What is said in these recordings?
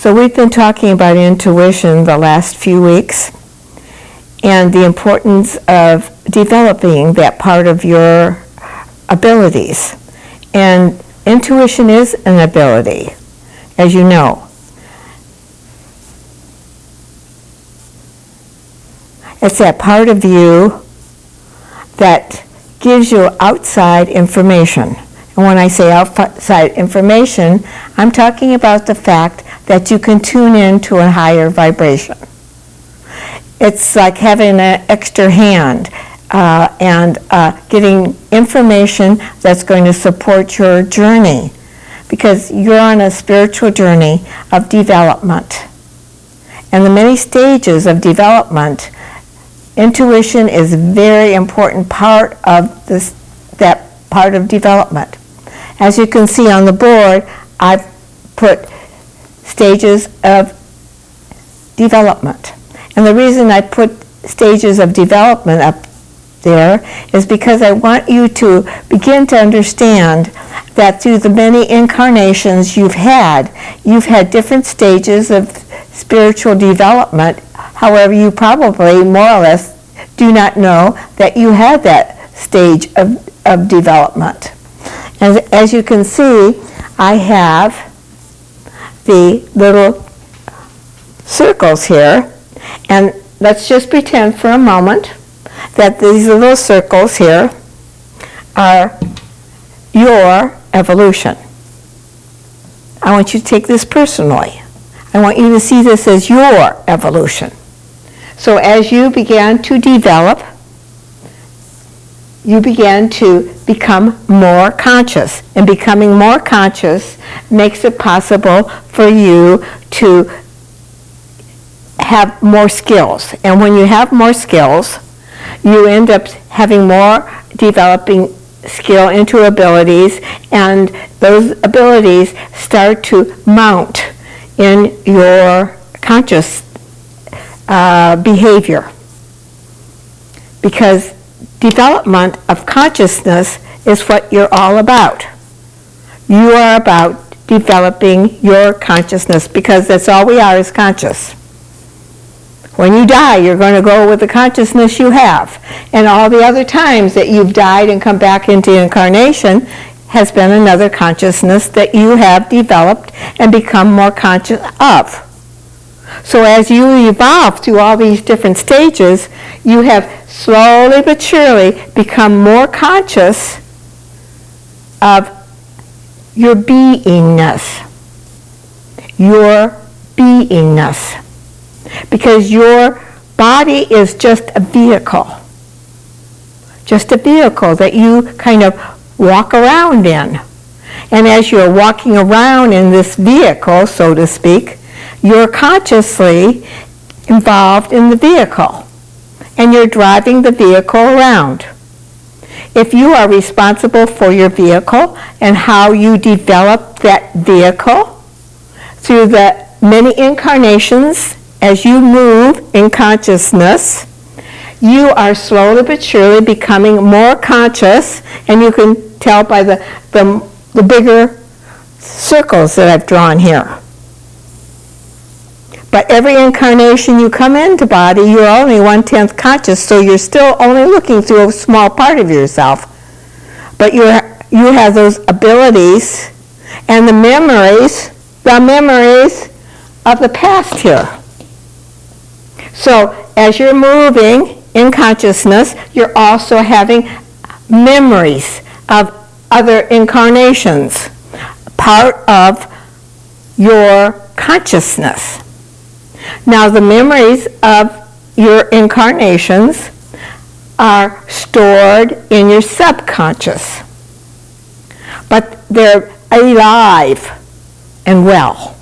So we've been talking about intuition the last few weeks and the importance of developing that part of your abilities. And intuition is an ability, as you know. It's that part of you that gives you outside information. And when I say outside information, I'm talking about the fact that you can tune in to a higher vibration. It's like having an extra hand and getting information that's going to support your journey, because you're on a spiritual journey of development. And the many stages of development, intuition is a very important part of that part of development. As you can see on the board, I've put stages of development. And the reason I put stages of development up there is because I want you to begin to understand that through the many incarnations you've had different stages of spiritual development. However, you probably more or less do not know that you had that stage of development. And as you can see, I have the little circles here, and let's just pretend for a moment that these little circles here are your evolution. I want you to take this personally. I want you to see this as your evolution. So as you began to develop, you began to become more conscious. And becoming more conscious makes it possible for you to have more skills. And when you have more skills, you end up having more developing skill into abilities, and those abilities start to mount in your conscious behavior. Because development of consciousness is what you're all about. You are about developing your consciousness, because that's all we are, is conscious. When you die, you're going to go with the consciousness you have. And all the other times that you've died and come back into incarnation has been another consciousness that you have developed and become more conscious of. So as you evolve through all these different stages, you have slowly but surely become more conscious of your beingness. Your beingness. Because your body is just a vehicle. Just a vehicle that you kind of walk around in. And as you're walking around in this vehicle, so to speak, you're consciously involved in the vehicle. And you're driving the vehicle around. If you are responsible for your vehicle and how you develop that vehicle through the many incarnations, as you move in consciousness, you are slowly but surely becoming more conscious, and you can tell by the bigger circles that I've drawn here. But every incarnation you come into body, you're only 1/10 conscious, so you're still only looking through a small part of yourself. But you have those abilities and the memories of the past here. So as you're moving in consciousness, you're also having memories of other incarnations, part of your consciousness. Now the memories of your incarnations are stored in your subconscious, but they're alive and well.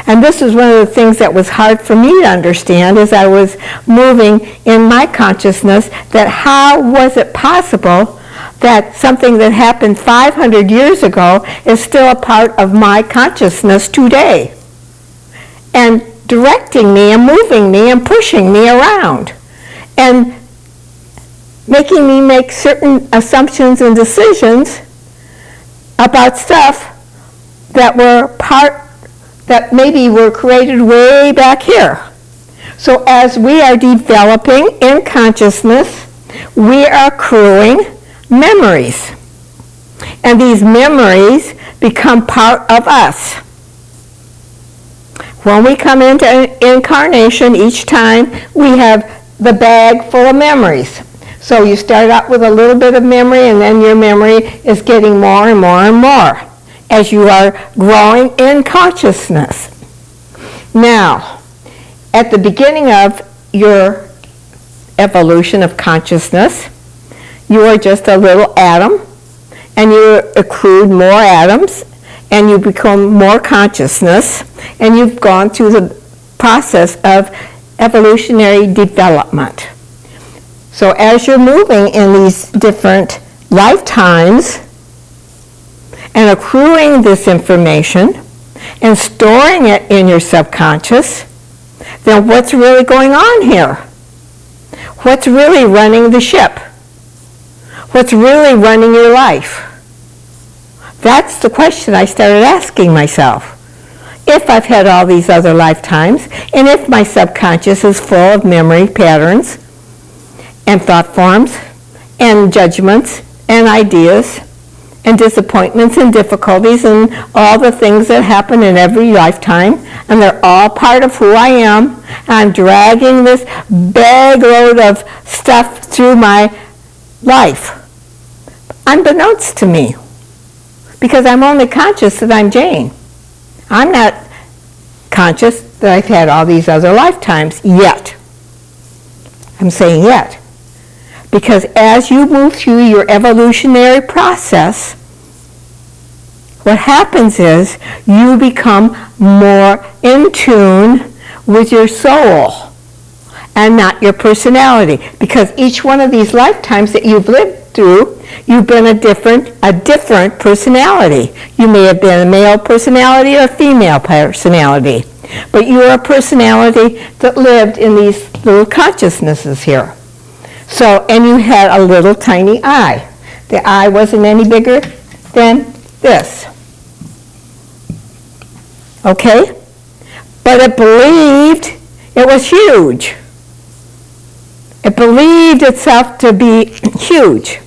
And this is one of the things that was hard for me to understand as I was moving in my consciousness, that how was it possible that something that happened 500 years ago is still a part of my consciousness today, and directing me and moving me and pushing me around and making me make certain assumptions and decisions about stuff that were part that maybe were created way back here. So as we are developing in consciousness, we are accruing memories. And these memories become part of us. When we come into incarnation, each time we have the bag full of memories. So you start out with a little bit of memory, and then your memory is getting more and more and more as you are growing in consciousness. Now, at the beginning of your evolution of consciousness, you are just a little atom, and you accrued more atoms, and you become more consciousness, and you've gone through the process of evolutionary development. So as you're moving in these different lifetimes and accruing this information and storing it in your subconscious, then what's really going on here? What's really running the ship? What's really running your life? That's the question I started asking myself. If I've had all these other lifetimes, and if my subconscious is full of memory patterns and thought forms and judgments and ideas and disappointments and difficulties and all the things that happen in every lifetime, and they're all part of who I am, and I'm dragging this bag load of stuff through my life, unbeknownst to me, because I'm only conscious that I'm Jane. I'm not conscious that I've had all these other lifetimes yet. I'm saying yet. Because as you move through your evolutionary process, what happens is you become more in tune with your soul and not your personality. Because each one of these lifetimes that you've lived through, you've been a different personality. You may have been a male personality or a female personality, but you are a personality that lived in these little consciousnesses here. So, and you had a little tiny eye. The eye wasn't any bigger than this. Okay? But it believed it was huge. It believed itself to be huge.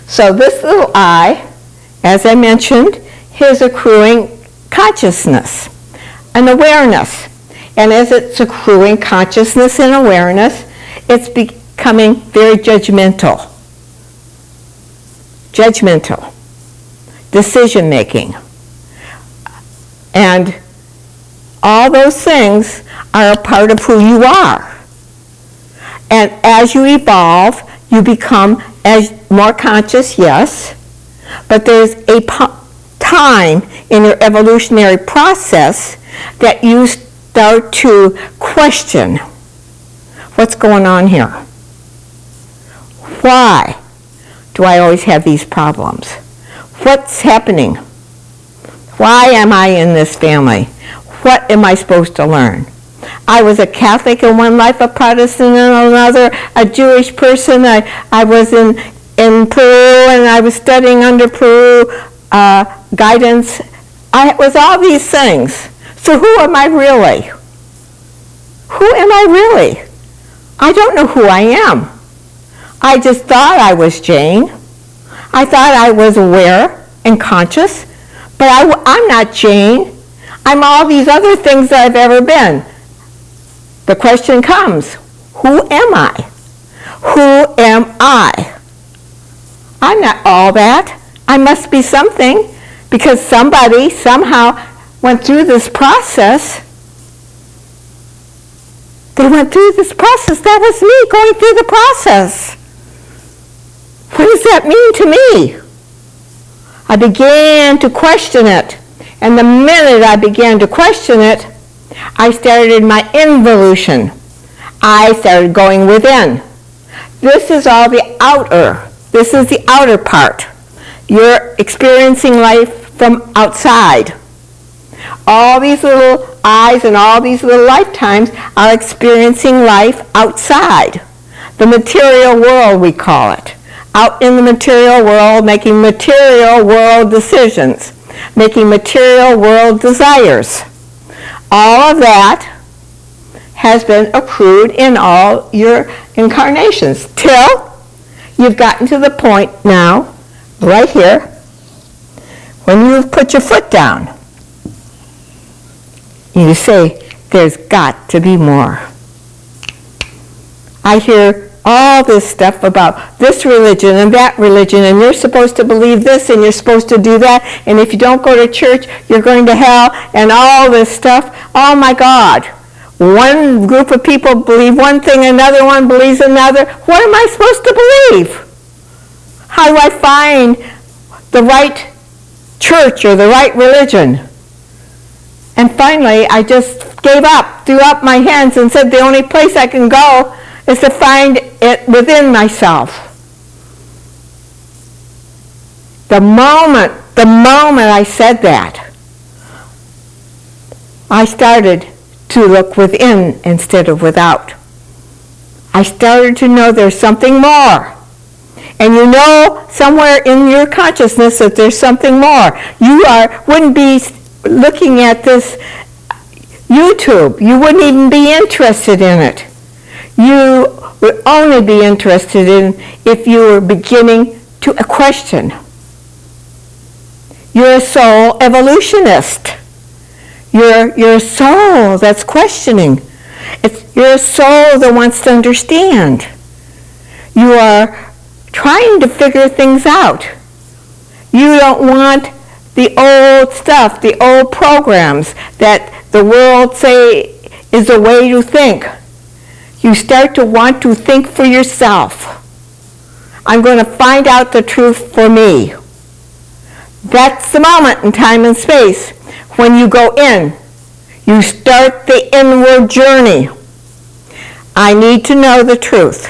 So this little eye, as I mentioned, is accruing consciousness and awareness. And as it's accruing consciousness and awareness, it's becoming very judgmental, decision-making. And all those things are a part of who you are. And as you evolve, you become more conscious, yes, but there's a time in your evolutionary process that you start to question what's going on here. Why do I always have these problems? What's happening? Why am I in this family? What am I supposed to learn? I was a Catholic in one life, a Protestant in another, a Jewish person. I was in Peru, and I was studying under Peru guidance. I was all these things. So who am I really? Who am I really? I don't know who I am. I just thought I was Jane. I thought I was aware and conscious, but I'm not Jane. I'm all these other things that I've ever been. The question comes, who am I? Who am I? I'm not all that. I must be something, because somebody somehow went through this process. They went through this process. That was me going through the process. What does that mean to me? I began to question it. And the minute I began to question it, I started my involution. I started going within. This is all the outer. This is the outer part. You're experiencing life from outside. All these little eyes and all these little lifetimes are experiencing life outside. The material world, we call it. Out in the material world, making material world decisions. making material world desires. All of that has been accrued in all your incarnations till you've gotten to the point now, right here, when you've put your foot down. You say, there's got to be more. I hear all this stuff about this religion and that religion, and you're supposed to believe this and you're supposed to do that, and if you don't go to church, you're going to hell, and all this stuff. Oh my God. One group of people believe one thing, another one believes another. What am I supposed to believe? How do I find the right church or the right religion? And finally, I just gave up, threw up my hands and said the only place I can go is to find it within myself. The moment I said that, I started to look within instead of without. I started to know there's something more. And you know somewhere in your consciousness that there's something more. You wouldn't be looking at this YouTube. You wouldn't even be interested in it. You would only be interested in if you were beginning to question. You're a soul evolutionist. You're a soul that's questioning. You're a soul that wants to understand. You are trying to figure things out. You don't want the old stuff, the old programs that the world say is the way to think. You start to want to think for yourself. I'm going to find out the truth for me. That's the moment in time and space when you go in. You start the inward journey. I need to know the truth.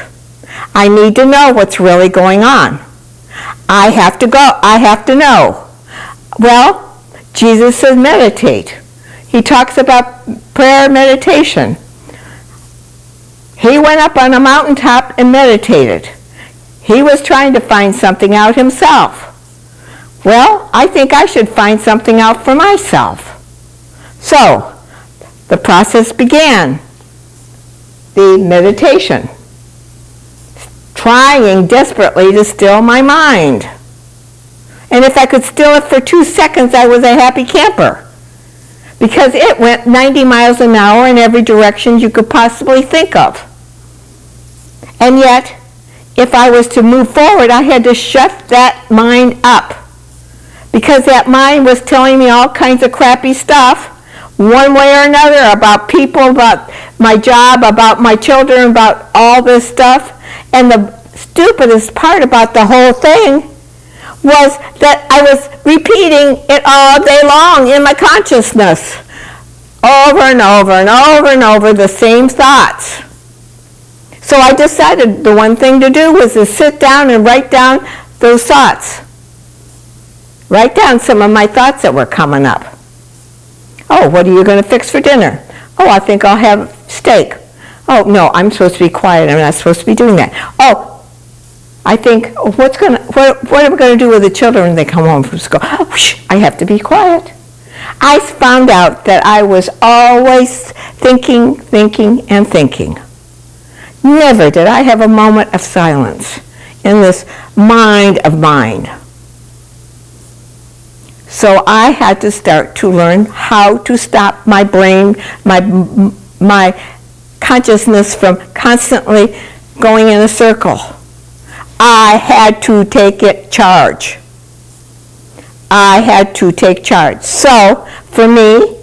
I need to know what's really going on. I have to go. I have to know. Well, Jesus says meditate. He talks about prayer meditation. He went up on a mountaintop and meditated. He was trying to find something out himself. Well, I think I should find something out for myself. So, the process began. The meditation. Trying desperately to still my mind. And if I could still it for 2 seconds, I was a happy camper. Because it went 90 miles an hour in every direction you could possibly think of. And yet, if I was to move forward, I had to shut that mind up. Because that mind was telling me all kinds of crappy stuff, one way or another, about people, about my job, about my children, about all this stuff. And the stupidest part about the whole thing was that I was repeating it all day long in my consciousness. Over and over and over and over, the same thoughts. So I decided the one thing to do was to sit down and write down those thoughts. Write down some of my thoughts that were coming up. Oh, what are you going to fix for dinner? Oh, I think I'll have steak. Oh, no, I'm supposed to be quiet. I'm not supposed to be doing that. Oh, I think, what am I going to do with the children when they come home from school? Oh, I have to be quiet. I found out that I was always thinking, and thinking. Never did I have a moment of silence in this mind of mine. So I had to start to learn how to stop my brain, my consciousness from constantly going in a circle. I had to take charge. I had to take charge. So, for me,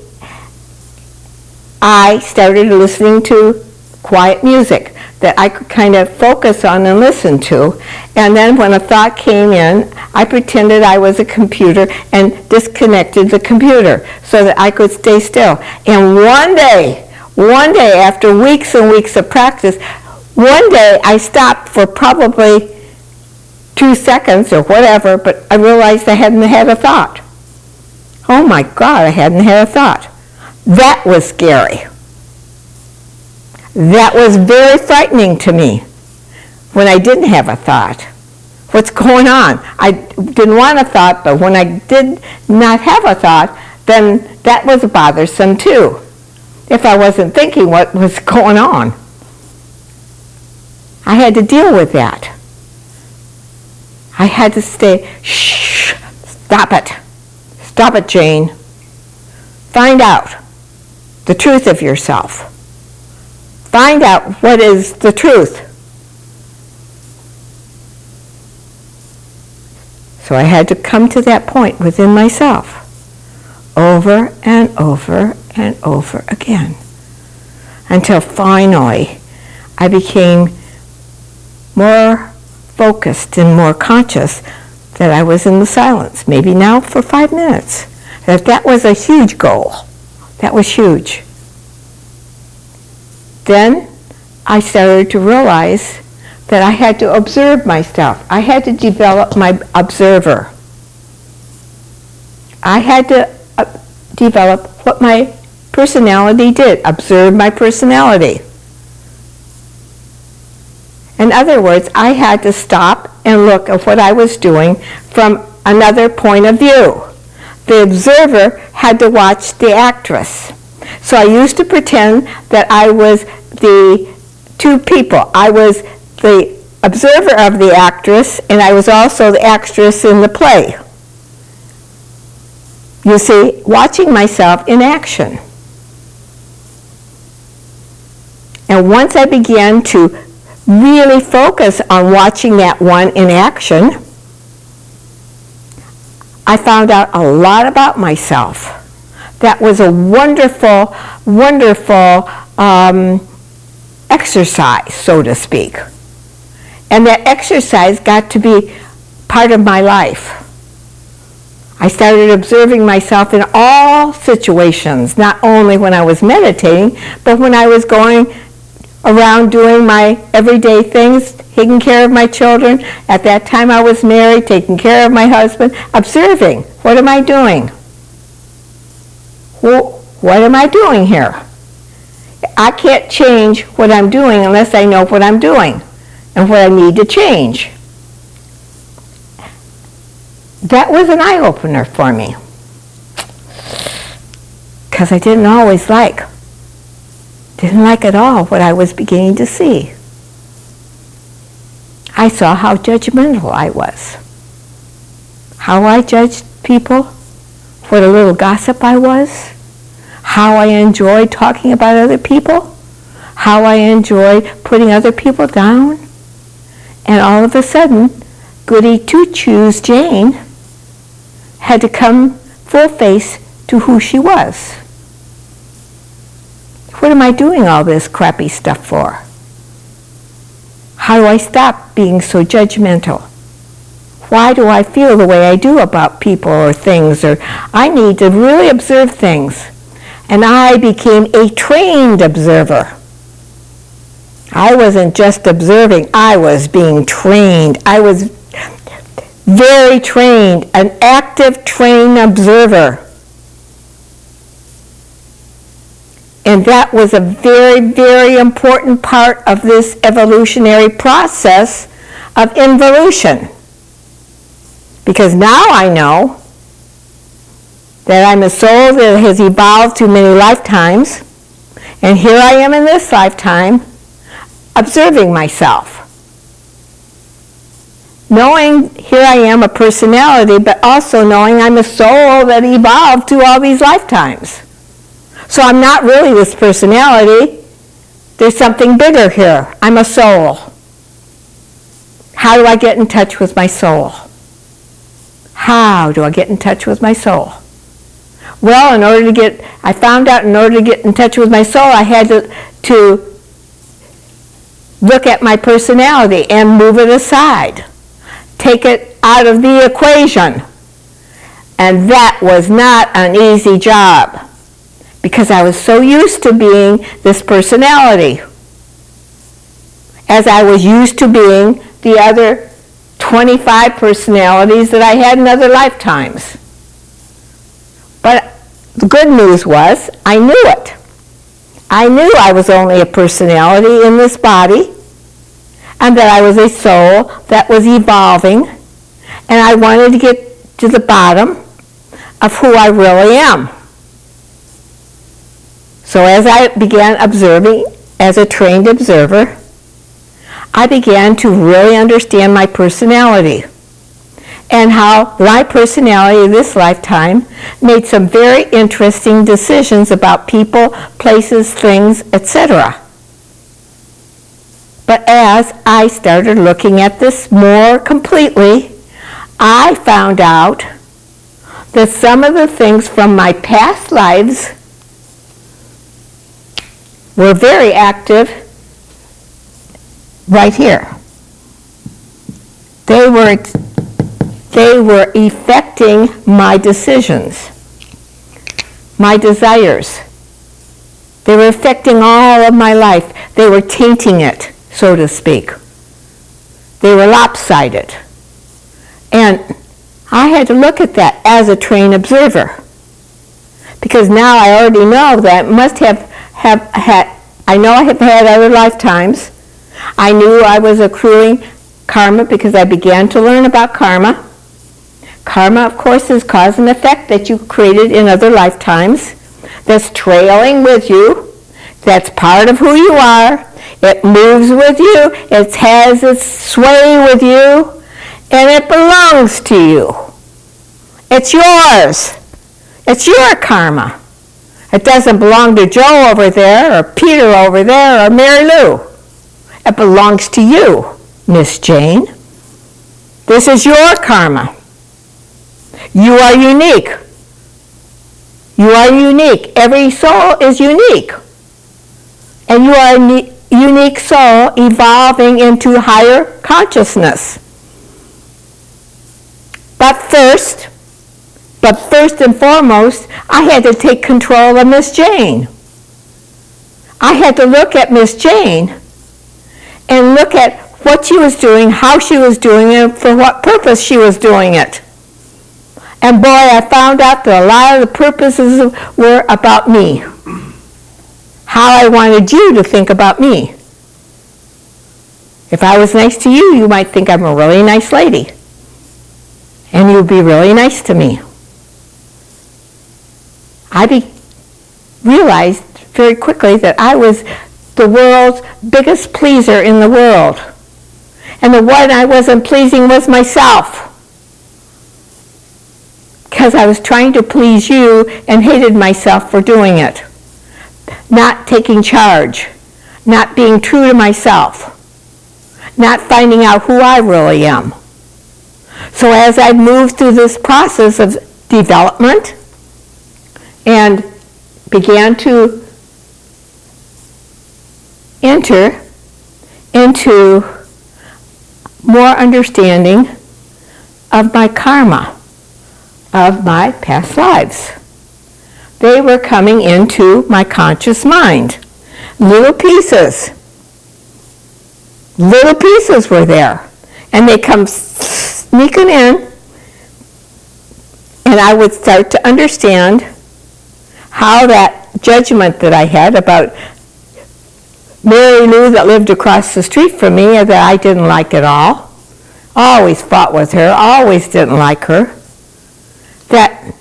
I started listening to quiet music that I could kind of focus on and listen to. And then when a thought came in, I pretended I was a computer and disconnected the computer so that I could stay still. And one day, after weeks and weeks of practice, one day I stopped for probably 2 seconds or whatever, but I realized I hadn't had a thought. Oh my God, I hadn't had a thought. That was scary. That was very frightening to me when I didn't have a thought. What's going on? I didn't want a thought, but when I did not have a thought, then that was bothersome too. If I wasn't thinking what was going on, I had to deal with that. I had to stay, shh, stop it. Stop it, Jane. Find out the truth of yourself. Find out what is the truth. So I had to come to that point within myself over and over and over again until finally I became more focused and more conscious that I was in the silence, maybe now for 5 minutes. That was a huge goal. That was huge. Then I started to realize that I had to observe myself. I had to develop my observer. I had to develop what my personality did, observe my personality. In other words, I had to stop and look at what I was doing from another point of view. The observer had to watch the actress. So I used to pretend that I was the two people. I was the observer of the actress, and I was also the actress in the play. You see, watching myself in action. And once I began to really focus on watching that one in action, I found out a lot about myself. That was a wonderful, wonderful exercise, so to speak. And that exercise got to be part of my life. I started observing myself in all situations, not only when I was meditating, but when I was going around doing my everyday things, taking care of my children. At that time I was married, taking care of my husband, observing, what am I doing? Well, what am I doing here? I can't change what I'm doing unless I know what I'm doing and what I need to change. That was an eye-opener for me, because I didn't like at all what I was beginning to see. I saw how judgmental I was, how I judged people, what a little gossip I was, how I enjoyed talking about other people, how I enjoyed putting other people down. And all of a sudden, goody two-shoes Jane had to come full face to who she was. What am I doing all this crappy stuff for? How do I stop being so judgmental? Why do I feel the way I do about people or things? Or I need to really observe things. And I became a trained observer. I wasn't just observing, I was being trained. I was very trained, an active trained observer. And that was a very, very important part of this evolutionary process of involution. Because now I know that I'm a soul that has evolved through many lifetimes, and here I am in this lifetime observing myself. Knowing here I am a personality, but also knowing I'm a soul that evolved through all these lifetimes. So I'm not really this personality. There's something bigger here. I'm a soul. How do I get in touch with my soul? How do I get in touch with my soul? Well, I found out in order to get in touch with my soul, I had to look at my personality and move it aside. Take it out of the equation. And that was not an easy job, because I was so used to being this personality, as I was used to being the other 25 personalities that I had in other lifetimes. But the good news was, I knew it. I knew I was only a personality in this body, and that I was a soul that was evolving, and I wanted to get to the bottom of who I really am. So as I began observing as a trained observer, I began to really understand my personality and how my personality in this lifetime made some very interesting decisions about people, places, things, etc. But as I started looking at this more completely, I found out that some of the things from my past lives were very active right here. They were affecting my decisions, my desires. They were affecting all of my life. They were tainting it, so to speak. They were lopsided. And I had to look at that as a trained observer, because now I already know that I must have had, I know I have had other lifetimes. I knew I was accruing karma because I began to learn about karma. Karma, of course, is cause and effect that you created in other lifetimes. That's trailing with you. That's part of who you are. It moves with you. It has its sway with you. And it belongs to you. It's yours. It's your karma. It doesn't belong to Joe over there, or Peter over there, or Mary Lou. It belongs to you, Miss Jane. This is your karma. You are unique. You are unique. Every soul is unique. And you are a unique soul evolving into higher consciousness. But first and foremost, I had to take control of Miss Jane. I had to look at Miss Jane and look at what she was doing, how she was doing it, for what purpose she was doing it. And boy, I found out that a lot of the purposes were about me. How I wanted you to think about me. If I was nice to you, you might think I'm a really nice lady. And you'd be really nice to me. I realized very quickly that I was the world's biggest pleaser in the world. And the one I wasn't pleasing was myself. Because I was trying to please you and hated myself for doing it. Not taking charge. Not being true to myself. Not finding out who I really am. So as I moved through this process of development and began to enter into more understanding of my karma, of my past lives. They were coming into my conscious mind. Little pieces were there. And they come sneaking in, and I would start to understand how that judgment that I had about Mary Lou that lived across the street from me that I didn't like at all, always fought with her, always didn't like her, that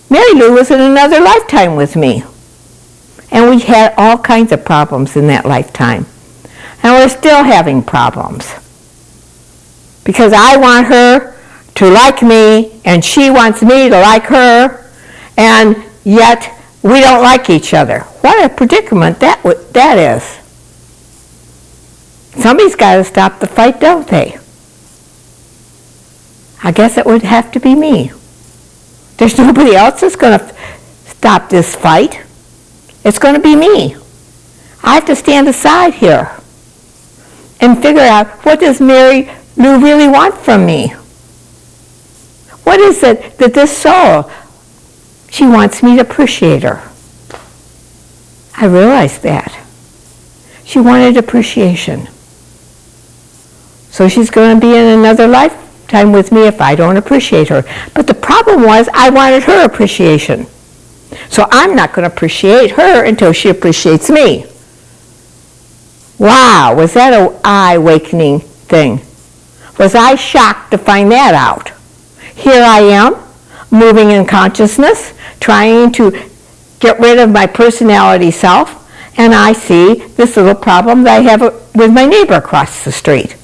Mary Lou was in another lifetime with me. And we had all kinds of problems in that lifetime. And we're still having problems. Because I want her to like me, and she wants me to like her, and yet we don't like each other. What a predicament that is. Somebody's got to stop the fight, don't they? I guess it would have to be me. There's nobody else that's going to stop this fight. It's going to be me. I have to stand aside here and figure out, what does Mary Lou really want from me? What is it that this soul, she wants me to appreciate her? I realized that. She wanted appreciation. So she's going to be in another lifetime with me if I don't appreciate her. But the problem was, I wanted her appreciation. So I'm not going to appreciate her until she appreciates me. Wow, was that an eye-awakening thing? Was I shocked to find that out? Here I am, moving in consciousness, trying to get rid of my personality self, and I see this little problem that I have with my neighbor across the street.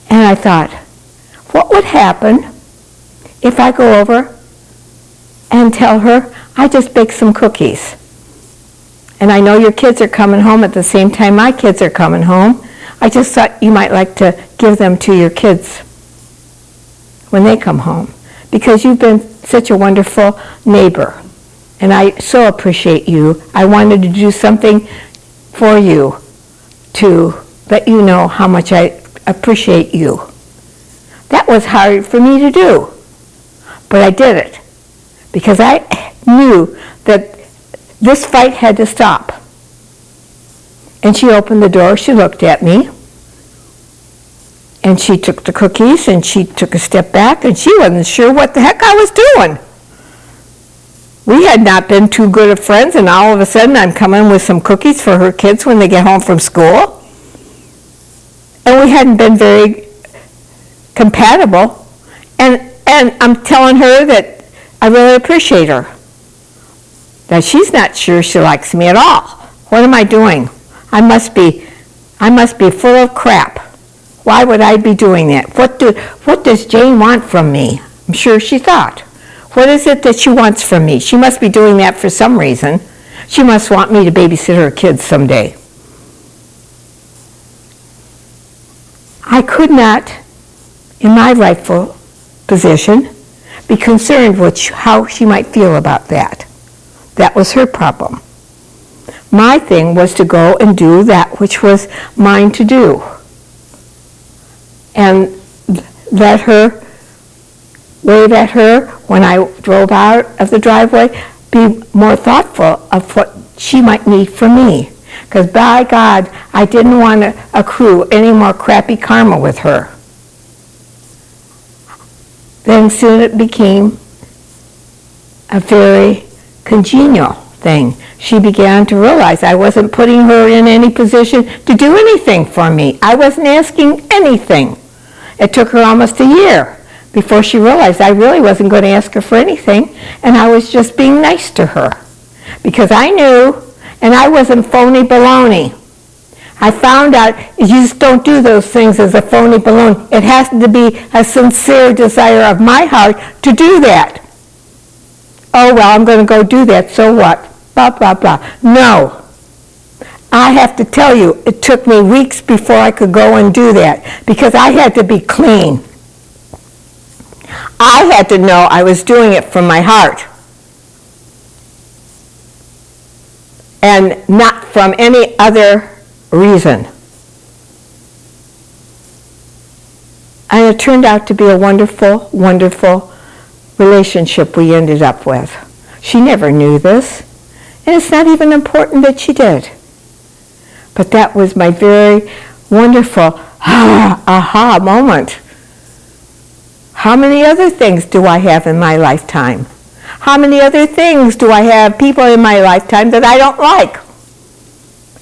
And I thought, what would happen if I go over and tell her, I just baked some cookies. And I know your kids are coming home at the same time my kids are coming home. I just thought you might like to give them to your kids when they come home, because you've been such a wonderful neighbor. And I so appreciate you. I wanted to do something for you to let you know how much I appreciate you. That was hard for me to do, but I did it because I knew that this fight had to stop. And she opened the door, she looked at me, and she took the cookies and she took a step back and she wasn't sure what the heck I was doing. We had not been too good of friends, and all of a sudden I'm coming with some cookies for her kids when they get home from school. And we hadn't been very compatible. And I'm telling her that I really appreciate her. That she's not sure she likes me at all. What am I doing? I must be full of crap. Why would I be doing that? What does Jane want from me? I'm sure she thought. What is it that she wants from me? She must be doing that for some reason. She must want me to babysit her kids someday. I could not, in my rightful position, be concerned with how she might feel about that. That was her problem. My thing was to go and do that which was mine to do. And let her, wave at her when I drove out of the driveway, be more thoughtful of what she might need from me. Because by God, I didn't want to accrue any more crappy karma with her. Then soon it became a very congenial thing. She began to realize I wasn't putting her in any position to do anything for me. I wasn't asking anything. It took her almost a year before she realized I really wasn't going to ask her for anything, and I was just being nice to her. Because I knew, and I wasn't phony baloney. I found out you just don't do those things as a phony baloney. It has to be a sincere desire of my heart to do that. Oh, well, I'm going to go do that, so what? Blah, blah, blah. No. I have to tell you, it took me weeks before I could go and do that, because I had to be clean. I had to know I was doing it from my heart and not from any other reason. And it turned out to be a wonderful, wonderful relationship we ended up with. She never knew this, and it's not even important that she did. But that was my very wonderful aha moment. How many other things do I have in my lifetime? How many other things do I have people in my lifetime that I don't like?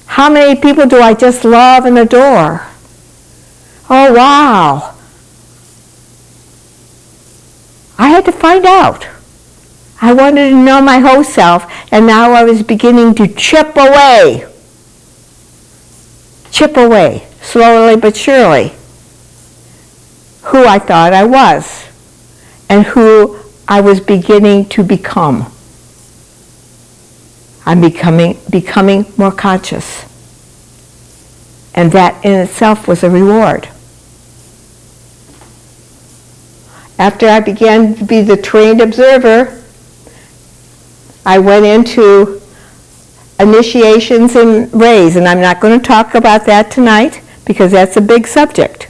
How many people do I just love and adore? Oh, wow. I had to find out. I wanted to know my whole self, and now I was beginning to chip away, slowly but surely, who I thought I was and who I was beginning to become. I'm becoming more conscious. And that in itself was a reward. After I began to be the trained observer, I went into initiations and rays, and I'm not going to talk about that tonight because that's a big subject.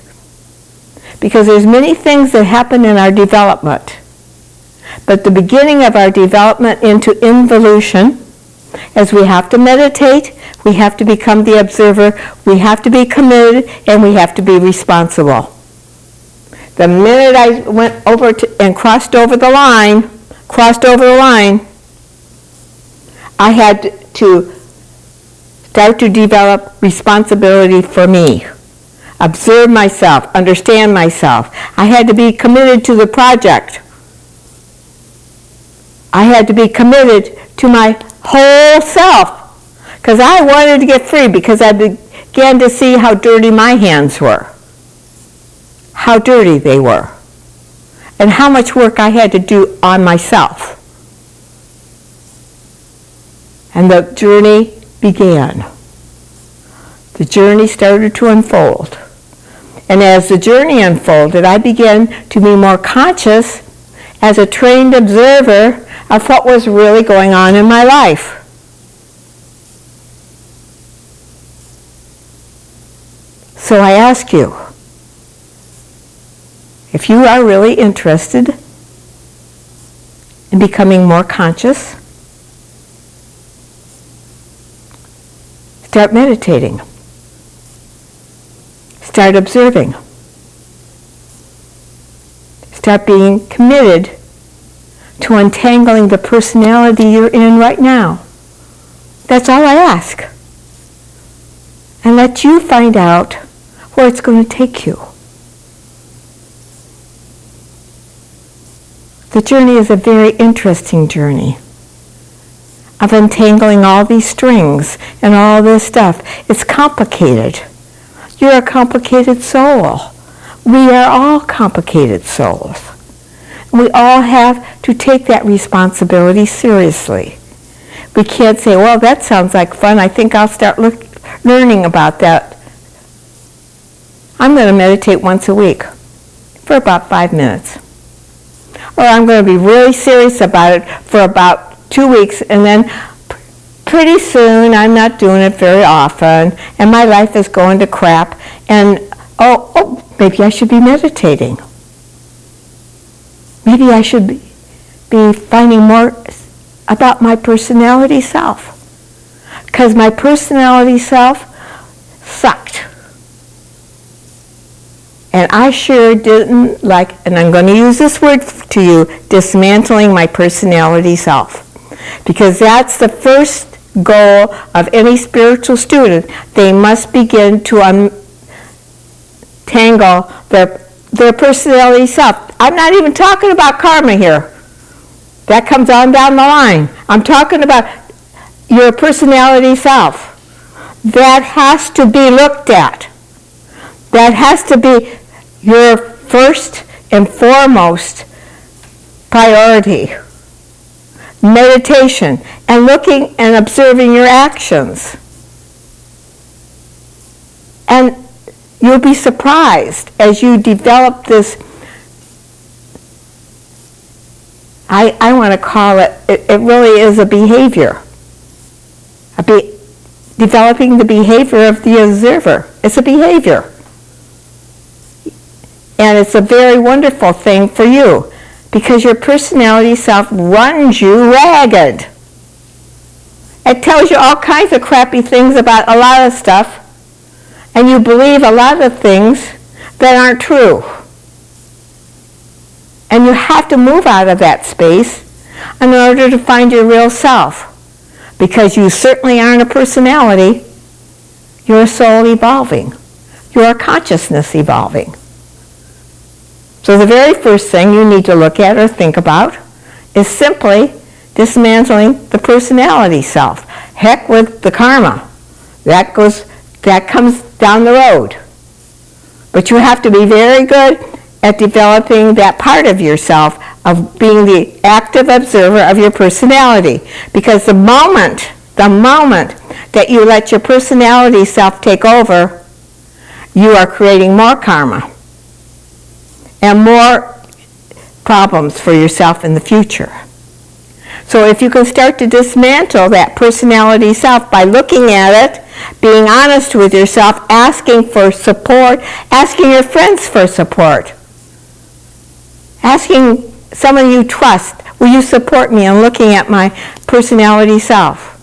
Because there's many things that happen in our development. But the beginning of our development into involution, as we have to meditate, we have to become the observer, we have to be committed, and we have to be responsible. The minute I went over and crossed over the line, I had to start to develop responsibility for me. Observe myself, understand myself. I had to be committed to the project. I had to be committed to my whole self because I wanted to get free because I began to see how dirty my hands were, how dirty they were, and how much work I had to do on myself. And the journey began. The journey started to unfold. And as the journey unfolded, I began to be more conscious as a trained observer of what was really going on in my life. So I ask you, if you are really interested in becoming more conscious, start meditating. Start observing. Start being committed to untangling the personality you're in right now. That's all I ask. And let you find out where it's going to take you. The journey is a very interesting journey of untangling all these strings and all this stuff. It's complicated. You're a complicated soul. We are all complicated souls. We all have to take that responsibility seriously. We can't say, well, that sounds like fun. I think I'll start learning about that. I'm going to meditate once a week for about 5 minutes. Or I'm going to be really serious about it for about 2 weeks, and then pretty soon I'm not doing it very often, and my life is going to crap, and maybe I should be meditating. Maybe I should be finding more about my personality self. Because my personality self sucked. And I sure didn't like, and I'm going to use this word to you, dismantling my personality self. Because that's the first goal of any spiritual student. They must begin to untangle their personality self. I'm not even talking about karma here. That comes on down the line. I'm talking about your personality self. That has to be looked at. That has to be your first and foremost priority. Meditation and looking and observing your actions. And you'll be surprised as you develop this, I want to call it really is a behavior. Developing the behavior of the observer. It's a behavior. And it's a very wonderful thing for you because your personality self runs you ragged. It tells you all kinds of crappy things about a lot of stuff, and you believe a lot of things that aren't true. And you have to move out of that space in order to find your real self. Because you certainly aren't a personality. You're a soul evolving. You're a consciousness evolving. So the very first thing you need to look at or think about is simply dismantling the personality self. Heck with the karma. That comes down the road. But you have to be very good at developing that part of yourself of being the active observer of your personality. Because the moment that you let your personality self take over, you are creating more karma and more problems for yourself in the future. So if you can start to dismantle that personality self by looking at it, being honest with yourself, asking for support, asking your friends for support, asking someone you trust, will you support me in looking at my personality self?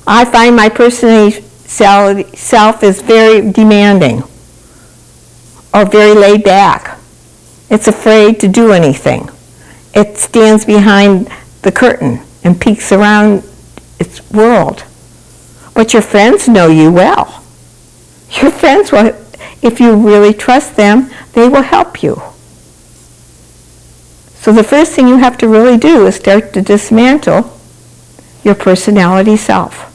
I find my personality self is very demanding or very laid back. It's afraid to do anything. It stands behind the curtain and peeks around its world. But your friends know you well. Your friends will, if you really trust them, they will help you. So the first thing you have to really do is start to dismantle your personality self.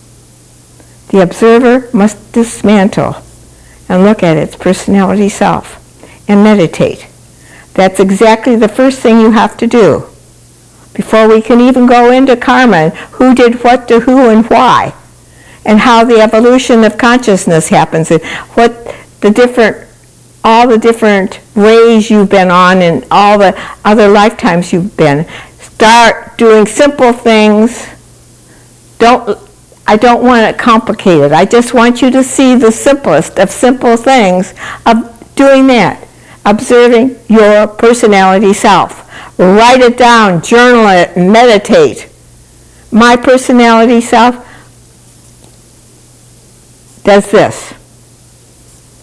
The observer must dismantle and look at its personality self and meditate. That's exactly the first thing you have to do before we can even go into karma and who did what to who and why, and how the evolution of consciousness happens, and what all the different ways you've been on and all the other lifetimes you've been. Start doing simple things. I don't want it complicated. I just want you to see the simplest of simple things of doing that. Observing your personality self. Write it down, journal it, and meditate. My personality self does this.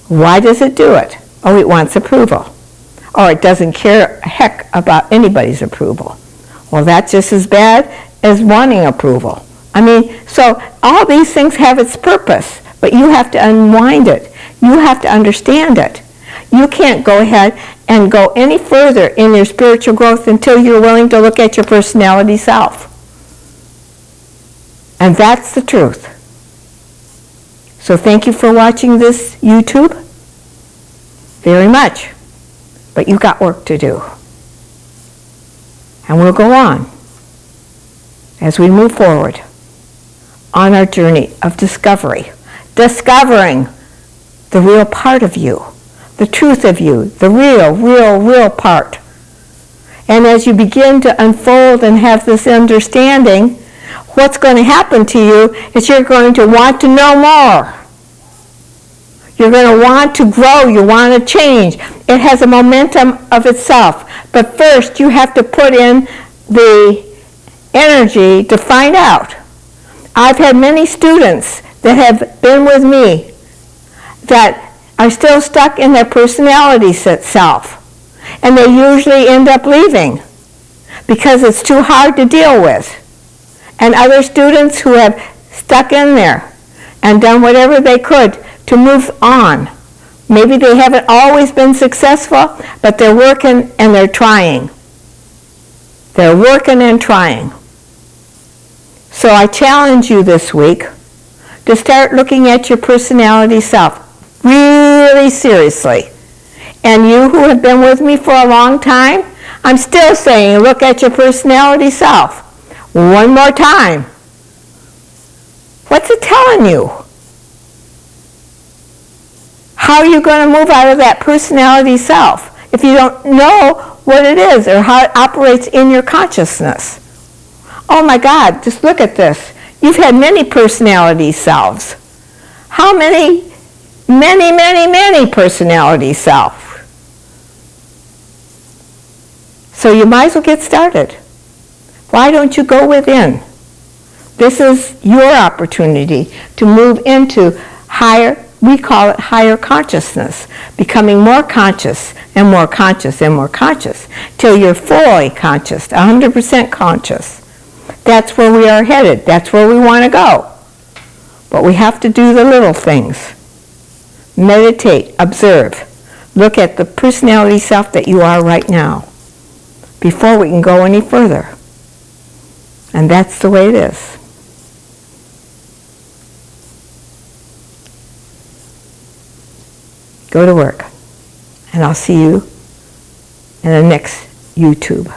Why does it do it? Oh, it wants approval. Or it doesn't care a heck about anybody's approval. Well, that's just as bad as wanting approval. I mean, so all these things have its purpose, but you have to unwind it. You have to understand it. You can't go ahead and go any further in your spiritual growth until you're willing to look at your personality self. And that's the truth. So thank you for watching this YouTube very much. But you've got work to do. And we'll go on as we move forward on our journey of discovery. Discovering the real part of you, the truth of you, the real part. And as you begin to unfold and have this understanding, what's going to happen to you is you're going to want to know more. You're going to want to grow. You want to change. It has a momentum of itself. But first, you have to put in the energy to find out. I've had many students that have been with me that are still stuck in their personality self. And they usually end up leaving because it's too hard to deal with. And other students who have stuck in there and done whatever they could to move on. Maybe they haven't always been successful, but they're working and they're trying. They're working and trying. So I challenge you this week to start looking at your personality self really seriously. And you who have been with me for a long time, I'm still saying look at your personality self. One more time. What's it telling you? How are you going to move out of that personality self if you don't know what it is or how it operates in your consciousness? Oh my God, just look at this. You've had many personality selves. How many? Many personality selves. So you might as well get started. Why don't you go within? This is your opportunity to move into higher, we call it higher consciousness, becoming more conscious and more conscious and more conscious till you're fully conscious, 100% conscious. That's where we are headed. That's where we want to go. But we have to do the little things. Meditate, observe, look at the personality self that you are right now before we can go any further. And that's the way it is. Go to work. And I'll see you in the next YouTube.